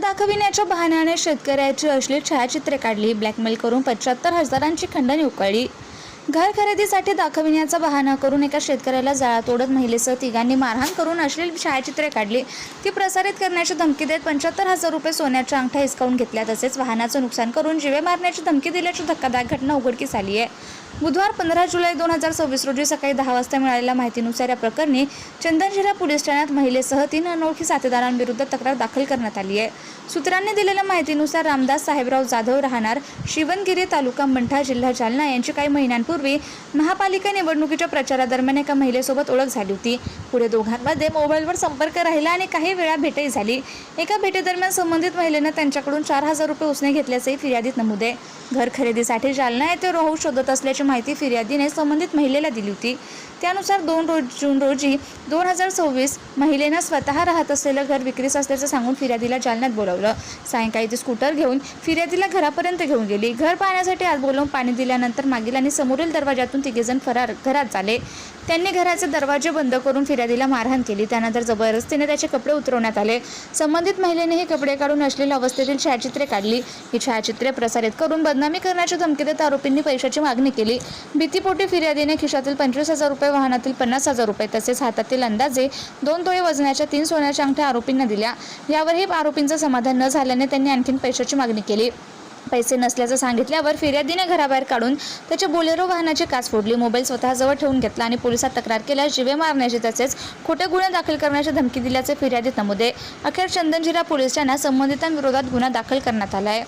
दाखविण्याच्या बहाण्याने शेतकऱ्याची अश्लील छायाचित्रे काढली, ब्लॅकमेल करून 75,000ची खंडणी उकळली। घर खरेदीसाठी दाखविण्याचा बहाणा करून एका शेतकऱ्याला जाळात ओढत महिलेसह तिघांनी मारहाण करून अश्लील छायाचित्रे काढली, ती प्रसारित करण्याची धमकी देत 75,000 रुपये सोन्याच्या अंगठ्या हिसकावून घेतल्या, तसेच वाहनाचं नुकसान करून जीवे मारण्याची धमकी दिल्याची धक्कादायक घटना उघडकीस आली आहे। बुधवार 15 जुलै 2026 रोजी सकाळी 10 वाजता मिळालेल्या माहितीनुसार या प्रकरणी चंदनजिरा पोलीस ठाण्यात महिलेसह 3 अनोळखी साथीदारांविरुद्ध तक्रार दाखल करण्यात आली आहे। सूत्रांनी दिलेल्या माहितीनुसार रामदास साहेबराव जाधव राहणार शिवणगिरी, तालुका मंठा, जिल्हा जालना यांची काही महिन्यांपूर्वी महापालिका निवडणुकीच्या प्रचारादरम्यान एका महिलेसोबत ओळख झाली होती। पुढे दोघांमध्ये मोबाईलवर संपर्क राहिला आणि काही वेळा भेटही झाली। एका भेटीदरम्यान संबंधित महिलेनं त्यांच्याकडून 4,000 रुपये उसने घेतल्याचंही फिर्यादीत नमूद आहे। घर खरेदीसाठी जालना येथे राहू शोधत असल्याची माहिती फिर्यादीने संबंधित महिलेला दिली होती। त्यानुसार 2 जून रोजी 2026 महिलेनं स्वतः राहत असलेलं घर विक्रीस असल्याचं सांगून फिर्यादीला जालन्यात बोलावलं। सायंकाळी ती स्कूटर घेऊन फिर्यादीला घरापर्यंत घेऊन गेली। घर पाहण्यासाठी आत बोलावून पाणी दिल्यानंतर मागील आणि समोरील दरवाजातून तिघेजण घरात आले। त्यांनी घराचे दरवाजे बंद करून फिर्यादीला मारहाण केली। त्यानंतर जबरदस्तीने त्याचे कपडे उतरवण्यात आले। संबंधित महिलेने हे कपडे काढून अश्लील अवस्थेतील छायाचित्रे काढली। ही छायाचित्रे प्रसारित करून बदनामी करण्याची धमकी देत आरोपींनी पैशाची मागणी केली। भीतीपोटी फिर्यादीने खिशातील 25,000 रुपये, वाहनातील 50,000 रुपये तसेच हातातील अंदाजे 2 तोळे वजनाच्या 3 सोन्याच्या अंगठ्या आरोपींना दिल्या। यावरही आरोपींचं समाधान न झाल्याने त्यांनी आणखी पैशाची मागणी केली। पैसे नसल्याचं सांगितल्यावर फिर्यादीने घराबाहेर काढून त्याच्या बोलेरो वाहनाची काच फोडली, मोबाईल स्वतःजवळ ठेवून घेतला आणि पोलिसात तक्रार केल्यास जीवे मारण्याची तसेच खोटे गुन्हे दाखल करण्याची धमकी दिल्याचे फिर्यादीत नमूद आहे। अखेर चंदनजिरा पोलीस ठाण्यात संबंधितांविरोधात गुन्हा दाखल करण्यात आला आहे।